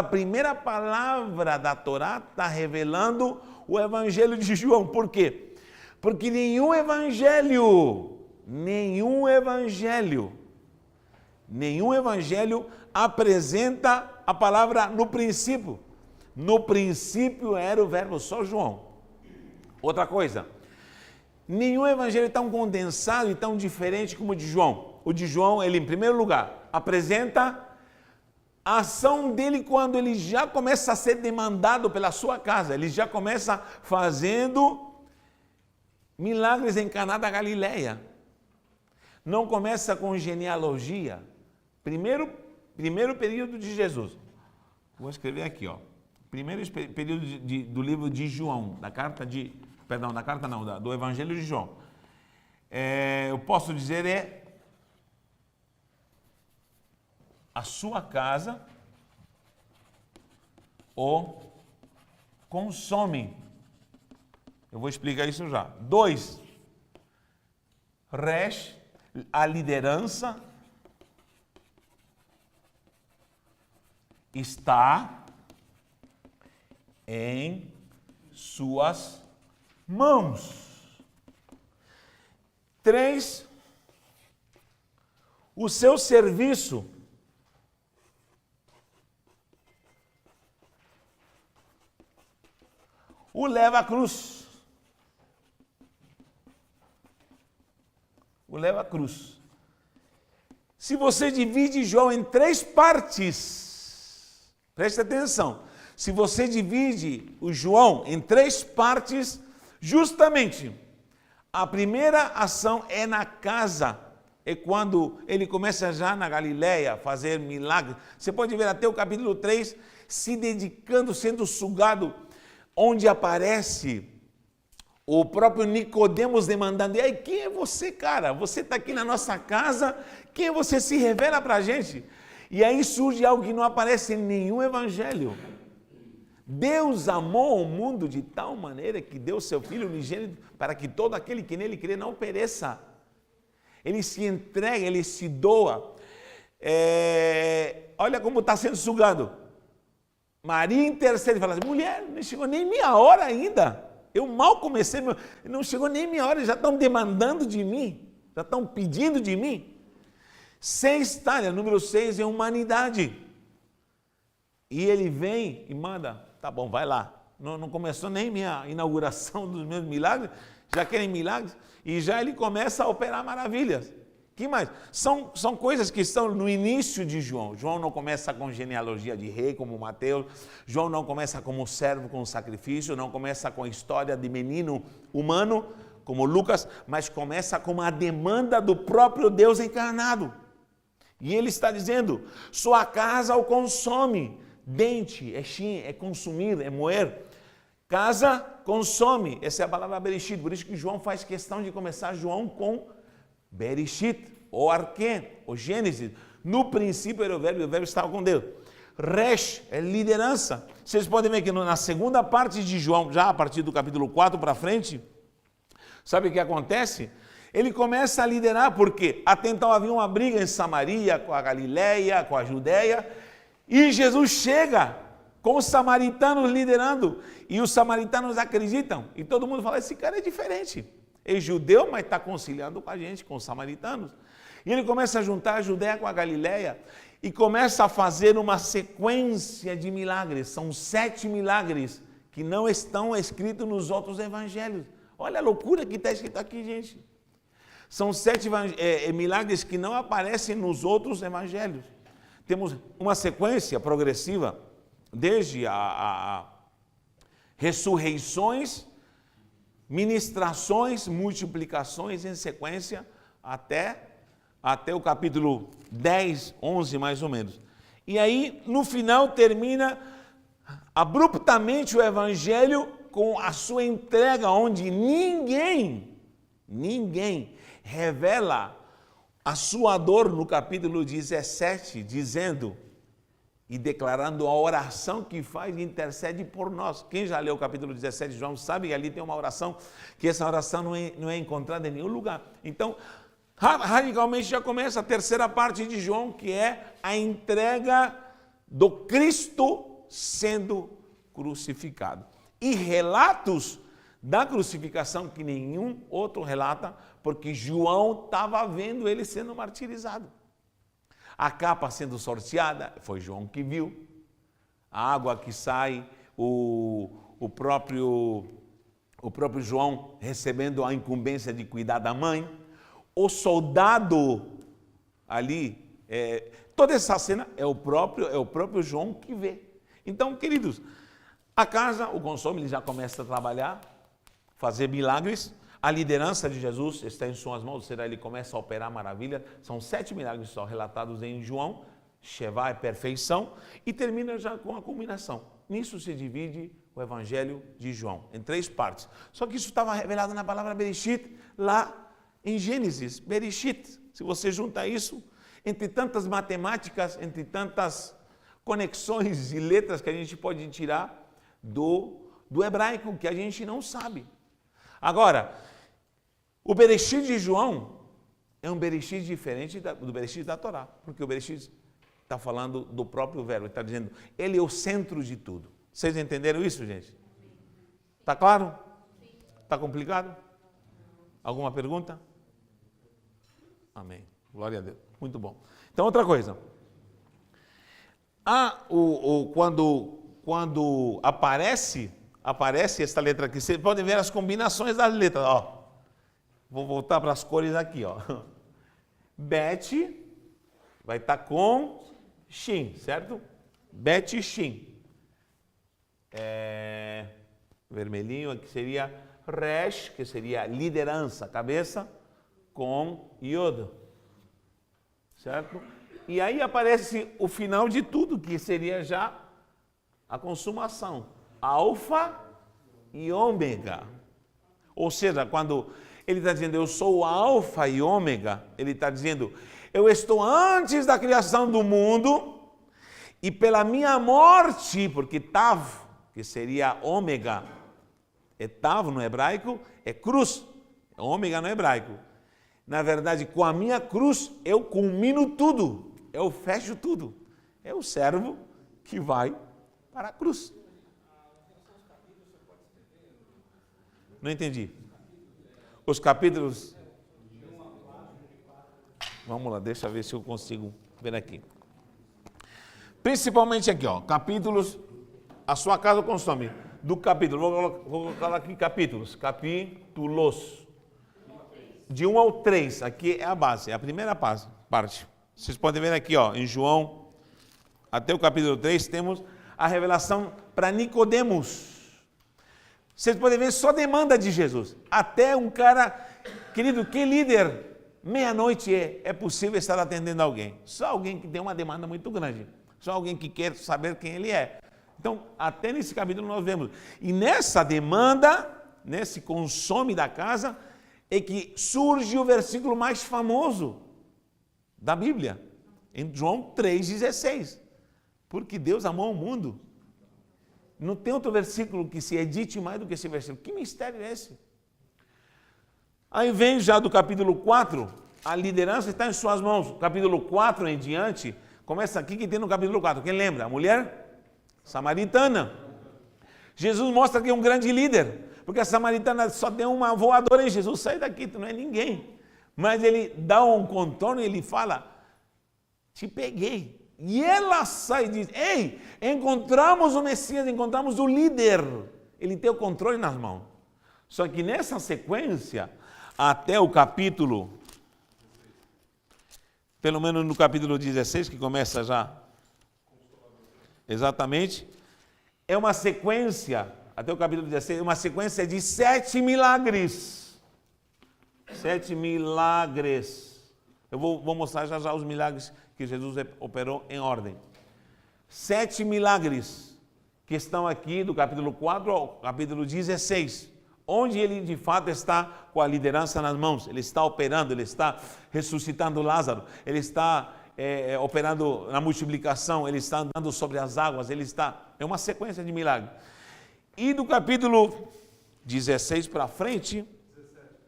primeira palavra da Torá está revelando o Evangelho de João. Por quê? Porque nenhum evangelho apresenta a palavra no princípio. No princípio era o verbo, só João. Outra coisa, nenhum evangelho é tão condensado e tão diferente como o de João. O de João, ele em primeiro lugar apresenta a ação dele quando ele já começa a ser demandado pela sua casa. Ele já começa fazendo milagres em Caná da Galileia. Não começa com genealogia. Primeiro período de Jesus. Vou escrever aqui, ó. Primeiro período do livro de João, do Evangelho de João. Eu posso dizer a sua casa o consome. Eu vou explicar isso já. 2. Resh, a liderança está em suas mãos. 3. O seu serviço o leva à cruz. O leva à cruz. Se você divide João em 3 partes, preste atenção. Se você divide o João em 3 partes, justamente a primeira ação é na casa. É quando ele começa já na Galileia a fazer milagres. Você pode ver até o capítulo 3 se dedicando, sendo sugado, onde aparece o próprio Nicodemos demandando: e aí, quem é você, cara? Você está aqui na nossa casa, quem você se revela para a gente? E aí surge algo que não aparece em nenhum evangelho. Deus amou o mundo de tal maneira que deu seu Filho unigênito para que todo aquele que nele crê não pereça. Ele se entrega, ele se doa. Olha como está sendo sugado. Maria intercede e fala assim: mulher, não chegou nem minha hora ainda. Eu mal comecei, não chegou nem minha hora, já estão demandando de mim, já estão pedindo de mim. 6 talhas, número 6 é humanidade. E ele vem e manda: tá bom, vai lá. Não começou nem minha inauguração dos meus milagres, já querem milagres, e já ele começa a operar maravilhas. Que mais? São coisas que estão no início de João. João não começa com genealogia de rei, como Mateus. João não começa como servo com sacrifício, não começa com a história de menino humano, como Lucas, mas começa com a demanda do próprio Deus encarnado. E ele está dizendo: sua casa o consome. Dente é shin, é consumir, é moer. Casa consome. Essa é a palavra Bereshit. Por isso que João faz questão de começar João com Bereshit, ou Arquém, ou Gênesis. No princípio era o verbo estava com Deus. Resh é liderança. Vocês podem ver que na segunda parte de João, já a partir do capítulo 4 para frente, sabe o que acontece? Ele começa a liderar, porque até então havia uma briga em Samaria, com a Galileia, com a Judéia, e Jesus chega com os samaritanos liderando, e os samaritanos acreditam, e todo mundo fala: esse cara é diferente. É judeu, mas está conciliando com a gente, com os samaritanos. E ele começa a juntar a Judéia com a Galileia e começa a fazer uma sequência de milagres. São 7 milagres que não estão escritos nos outros evangelhos. Olha a loucura que está escrito aqui, gente. São 7 milagres que não aparecem nos outros evangelhos. Temos uma sequência progressiva, desde a ressurreições, ministrações, multiplicações em sequência até o capítulo 10, 11 mais ou menos. E aí, no final, termina abruptamente o evangelho com a sua entrega, onde ninguém revela a sua dor no capítulo 17, dizendo e declarando a oração que faz e intercede por nós. Quem já leu o capítulo 17 de João sabe que ali tem uma oração, que essa oração não é encontrada em nenhum lugar. Então, radicalmente já começa a terceira parte de João, que é a entrega do Cristo sendo crucificado. E relatos da crucificação que nenhum outro relata, porque João estava vendo ele sendo martirizado. A capa sendo sorteada, foi João que viu. A água que sai, o próprio João recebendo a incumbência de cuidar da mãe. O soldado ali, toda essa cena é o próprio João que vê. Então, queridos, a casa, o consome, ele já começa a trabalhar, fazer milagres. A liderança de Jesus está em suas mãos, ou seja, ele começa a operar maravilha. São 7 milagres só relatados em João. Shevá é perfeição. E termina já com a culminação. Nisso se divide o Evangelho de João, em 3 partes. Só que isso estava revelado na palavra Bereshit, lá em Gênesis, Bereshit. Se você junta isso, entre tantas matemáticas, entre tantas conexões e letras que a gente pode tirar do hebraico, que a gente não sabe. Agora, o Bereshit de João é um Bereshit diferente do Bereshit da Torá, porque o Bereshit está falando do próprio verbo, está dizendo, ele é o centro de tudo. Vocês entenderam isso, gente? Está claro? Está complicado? Alguma pergunta? Amém. Glória a Deus. Muito bom. Então, outra coisa. Quando aparece essa letra aqui, vocês podem ver as combinações das letras. Ó. Vou voltar para as cores aqui. Ó. Bet vai estar com Shin, certo? Bet Shin. Vermelhinho aqui seria Resh, que seria liderança, cabeça, com Yod. Certo? E aí aparece o final de tudo, que seria já a consumação. Alfa e ômega. Ou seja, quando ele está dizendo eu sou o alfa e ômega, ele está dizendo eu estou antes da criação do mundo e pela minha morte, porque Tav, que seria ômega, é Tav no hebraico, é cruz, é ômega no hebraico. Na verdade, com a minha cruz eu culmino tudo, eu fecho tudo. É o servo que vai para a cruz. Não entendi. Os capítulos. Vamos lá, deixa eu ver se eu consigo ver aqui. Principalmente aqui, ó, capítulos. A sua casa consome. Do capítulo, vou colocar aqui capítulos. Capítulos. De 1 ao 3. Aqui é a base, é a primeira parte. Vocês podem ver aqui, ó, em João, até o capítulo 3, temos a revelação para Nicodemos. Vocês podem ver só demanda de Jesus. Até um cara, querido, que líder, meia-noite é possível estar atendendo alguém. Só alguém que tem uma demanda muito grande. Só alguém que quer saber quem ele é. Então, até nesse capítulo nós vemos. E nessa demanda, nesse consome da casa, é que surge o versículo mais famoso da Bíblia. Em João 3,16. Porque Deus amou o mundo. Não tem outro versículo que se edite mais do que esse versículo. Que mistério é esse? Aí vem já do capítulo 4, a liderança está em suas mãos. Capítulo 4 em diante, começa aqui que tem no capítulo 4. Quem lembra? A mulher samaritana. Jesus mostra que é um grande líder, porque a samaritana só deu uma voadora em Jesus. Sai daqui, tu não é ninguém. Mas ele dá um contorno e ele fala, te peguei. E ela sai e diz, ei, encontramos o Messias, encontramos o líder. Ele tem o controle nas mãos. Só que nessa sequência, até o capítulo, pelo menos no capítulo 16, que começa já, exatamente, é uma sequência, até o capítulo 16, uma sequência de 7 milagres. 7 milagres. Eu vou mostrar já os milagres que Jesus operou em ordem. 7 milagres que estão aqui do capítulo 4 ao capítulo 16. onde ele de fato está com a liderança nas mãos, ele está operando, ele está ressuscitando Lázaro, ele está operando na multiplicação, ele está andando sobre as águas, é uma sequência de milagres. E do capítulo 16 para frente,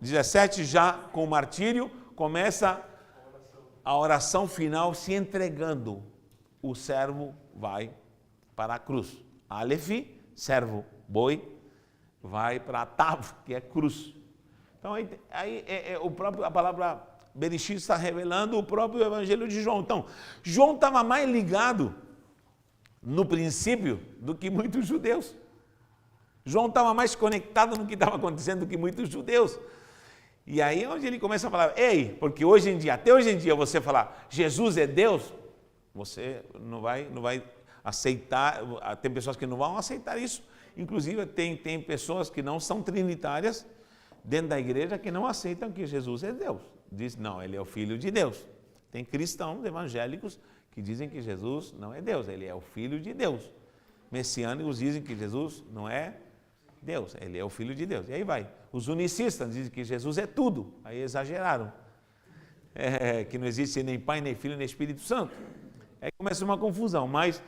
17 já com o martírio, começa a oração final se entregando. O servo vai para a cruz. Aleph, servo, boi, vai para a Tav, que é cruz. Então a palavra Bereshit está revelando o próprio evangelho de João. Então, João estava mais ligado no princípio do que muitos judeus. João estava mais conectado no que estava acontecendo do que muitos judeus. E aí é onde ele começa a falar, ei, porque até hoje em dia você falar Jesus é Deus, você não vai aceitar, tem pessoas que não vão aceitar isso. Inclusive tem pessoas que não são trinitárias dentro da igreja que não aceitam que Jesus é Deus. Diz, não, ele é o Filho de Deus. Tem cristãos evangélicos que dizem que Jesus não é Deus, ele é o Filho de Deus. Messiânicos dizem que Jesus não é Deus, ele é o Filho de Deus. E aí vai. Os unicistas dizem que Jesus é tudo. Aí exageraram. Que não existe nem Pai, nem Filho, nem Espírito Santo. Aí começa uma confusão. Mas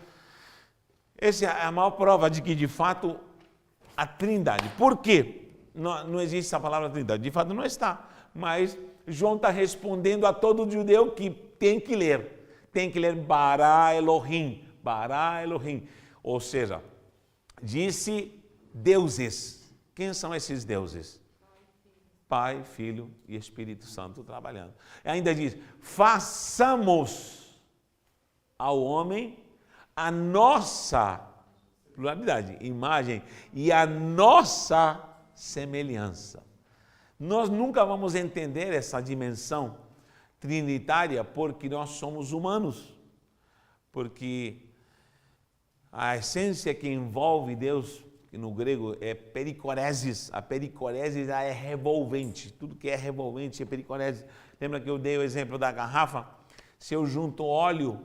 essa é a maior prova de que, de fato, a Trindade. Por quê? Não existe essa palavra Trindade. De fato, não está. Mas João está respondendo a todo judeu que tem que ler. Tem que ler Bara Elohim. Bara Elohim. Ou seja, disse deuses. Quem são esses deuses? Pai, Filho e Espírito Santo trabalhando. E ainda diz, façamos ao homem a nossa, pluralidade, imagem, e a nossa semelhança. Nós nunca vamos entender essa dimensão trinitária porque nós somos humanos. Porque a essência que envolve Deus, que no grego é pericoresis, a pericoresis é revolvente, tudo que é revolvente é pericoresis. Lembra que eu dei o exemplo da garrafa? Se eu junto óleo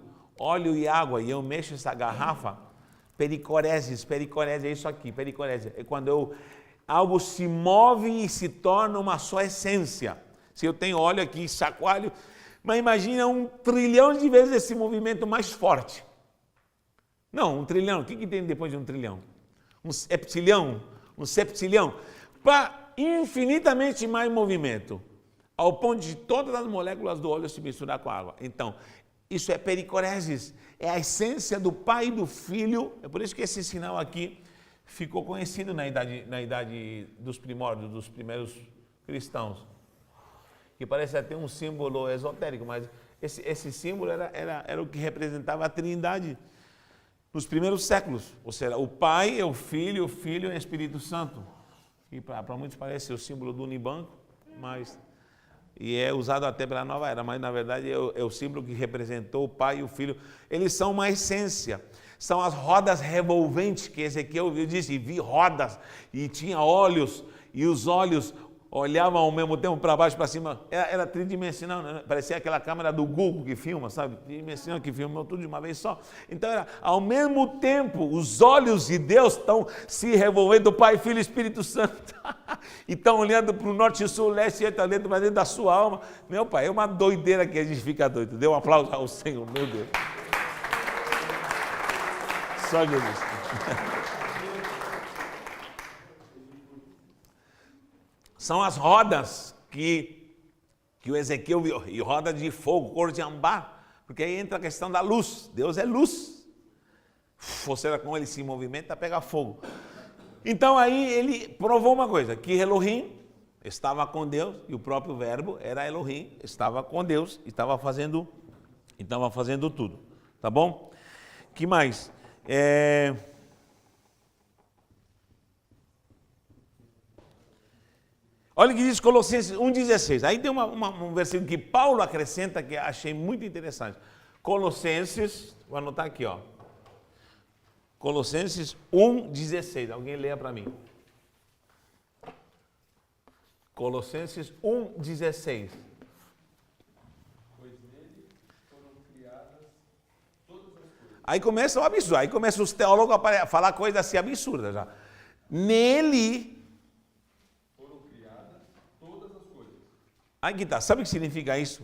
e água e eu mexo essa garrafa, pericoresis é isso aqui, pericoresis. É quando algo se move e se torna uma só essência. Se eu tenho óleo aqui, chacoalho, mas imagina 1 trilhão de vezes esse movimento mais forte. Não, 1 trilhão, o que tem depois de 1 trilhão? Um septilhão, para infinitamente mais movimento, ao ponto de todas as moléculas do óleo se misturar com a água. Então, isso é pericoresis, é a essência do Pai e do Filho. É por isso que esse sinal aqui ficou conhecido na idade dos primórdios, dos primeiros cristãos, que parece até um símbolo esotérico, mas esse símbolo era o que representava a Trindade nos primeiros séculos. Ou seja, o Pai é o Filho é o Espírito Santo. E para muitos parece o símbolo do Unibanco, e é usado até pela Nova Era, mas na verdade é o símbolo que representou o Pai e o Filho. Eles são uma essência, são as rodas revolventes que Ezequiel disse, e vi rodas, e tinha olhos, e os olhos olhavam ao mesmo tempo para baixo, para cima. Era tridimensional, né? Parecia aquela câmera do Google que filma, sabe? Tridimensional, que filmou tudo de uma vez só. Então, ao mesmo tempo, os olhos de Deus estão se revolvendo, Pai, Filho e Espírito Santo. E estão olhando para o norte, sul, leste, e está dentro da sua alma. Meu Pai, é uma doideira que a gente fica doido. Dê um aplauso ao Senhor, meu Deus. Só Jesus. São as rodas que o Ezequiel viu, e roda de fogo, cor de ambar, porque aí entra a questão da luz. Deus é luz. Ou seja, como ele se movimenta, pega fogo. Então aí ele provou uma coisa, que Elohim estava com Deus, e o próprio verbo era Elohim, estava com Deus, estava fazendo tudo. Tá bom? Que mais? Olha o que diz Colossenses 1,16. Aí tem um versículo que Paulo acrescenta que achei muito interessante. Colossenses, vou anotar aqui, ó. Colossenses 1,16. Alguém leia para mim. Colossenses 1,16. Pois nele foram criadas todas as coisas. Aí começa o absurdo. Aí começam os teólogos a falar coisas assim absurdas já. Nele Aí que tá, sabe o que significa isso?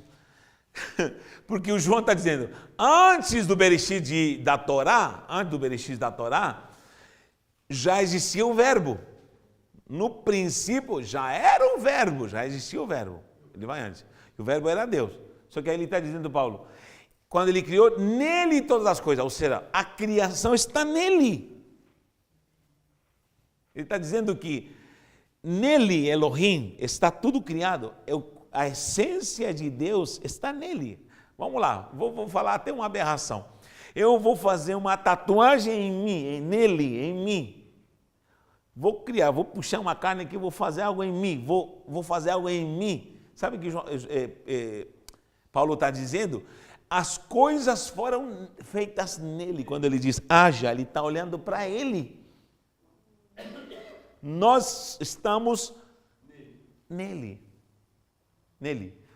Porque o João está dizendo, antes do Bereshit da Torá, já existia o verbo. No princípio já era o verbo, já existia o verbo. Ele vai antes. O verbo era Deus. Só que aí ele está dizendo, Paulo, quando ele criou, nele todas as coisas, ou seja, a criação está nele. Ele está dizendo que nele, Elohim, está tudo criado. A essência de Deus está nele. Vamos lá, vou falar até uma aberração. Eu vou fazer uma tatuagem em mim, nele, em mim. Vou criar, vou puxar uma carne aqui, vou fazer algo em mim, vou fazer algo em mim. Sabe o que Paulo está dizendo? As coisas foram feitas nele. Quando ele diz haja, ele está olhando para ele. Nós estamos nele.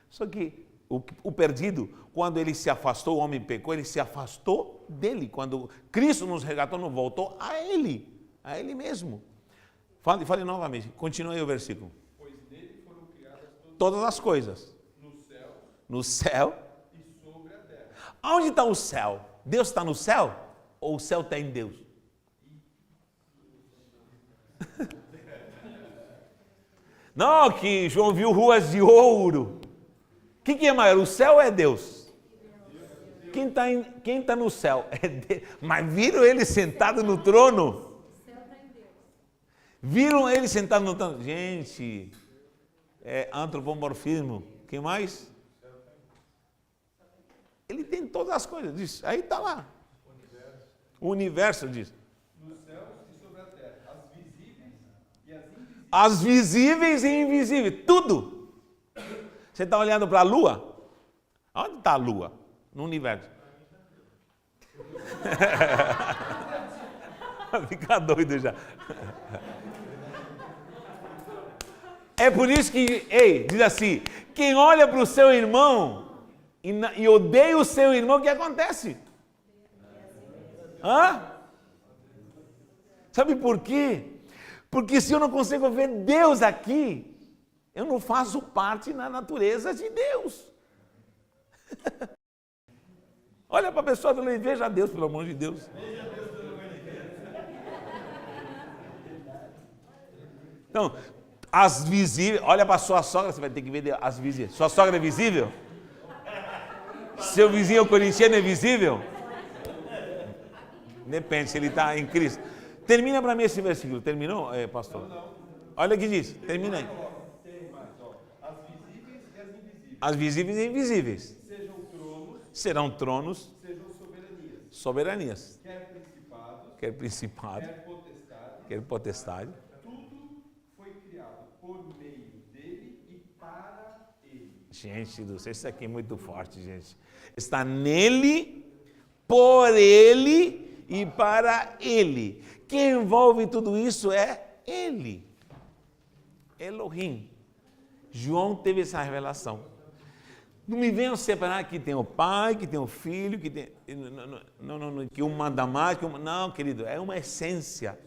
Só que o perdido, quando ele se afastou, o homem pecou, ele se afastou dele. Quando Cristo nos resgatou, não voltou a ele mesmo. Fale novamente, continue aí o versículo. Pois nele foram criadas Todas as coisas. No céu e sobre a terra. Onde está o céu? Deus está no céu? Ou o céu está em Deus? Não, que João viu ruas de ouro. O que é maior, o céu ou é Deus? Quem está no céu? É Deus. Mas viram ele sentado no trono? Viram ele sentado no trono? Gente, é antropomorfismo. Quem mais? Ele tem todas as coisas, diz. Aí está lá. O universo diz. Nos céus e sobre a terra, as visíveis e as invisíveis. As visíveis e invisíveis, tudo. Você está olhando para a lua? Onde está a lua? No universo. Vai ficar doido já. É por isso que, diz assim, quem olha para o seu irmão e odeia o seu irmão, o que acontece? Sabe por quê? Porque se eu não consigo ver Deus aqui, eu não faço parte na natureza de Deus. Olha para a pessoa e fala, veja Deus, pelo amor de Deus. Então, as visíveis, olha para a sua sogra, você vai ter que ver as visíveis. Sua sogra é visível? Seu vizinho corintiano é visível? Depende se ele está em Cristo. Termina para mim esse versículo. Terminou, pastor? Olha o que diz. Termina aí. Tem mais, ó. As visíveis e as invisíveis. As visíveis e invisíveis. Sejam tronos, Serão tronos, sejam soberanias. soberanias. Quer principado, Quer potestade. tudo foi criado por meio dele e para ele. Gente do céu, isso aqui é muito forte, gente. Está nele, por ele e para ele. Quem envolve tudo isso é ele. Elohim. João teve essa revelação. Não me venham separar que tem o pai, que tem o filho, que tem. Não, que um manda mais, que um. Não, querido, é uma essência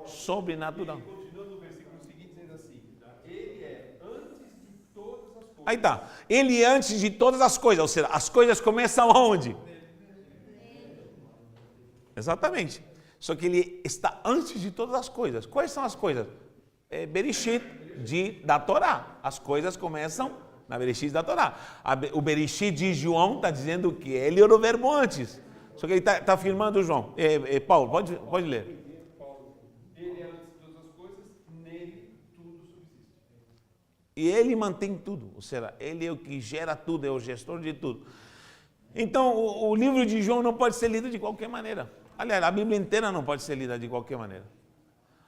sobrenatural. Continua no versículo seguinte dizendo assim: ele é antes de todas as coisas. Aí tá. Ele é antes de todas as coisas, ou seja, as coisas começam onde? Exatamente. Só que ele está antes de todas as coisas. Quais são as coisas? Bereshit da Torá. As coisas começam na Bereshit da Torá. O Bereshit de João está dizendo que ele era o verbo antes. Só que ele está afirmando João. Paulo, pode ler. Ele é antes de todas as coisas, nele tudo subsiste. E ele mantém tudo. Ou seja, ele é o que gera tudo, é o gestor de tudo. Então, o livro de João não pode ser lido de qualquer maneira. Aliás, a Bíblia inteira não pode ser lida de qualquer maneira.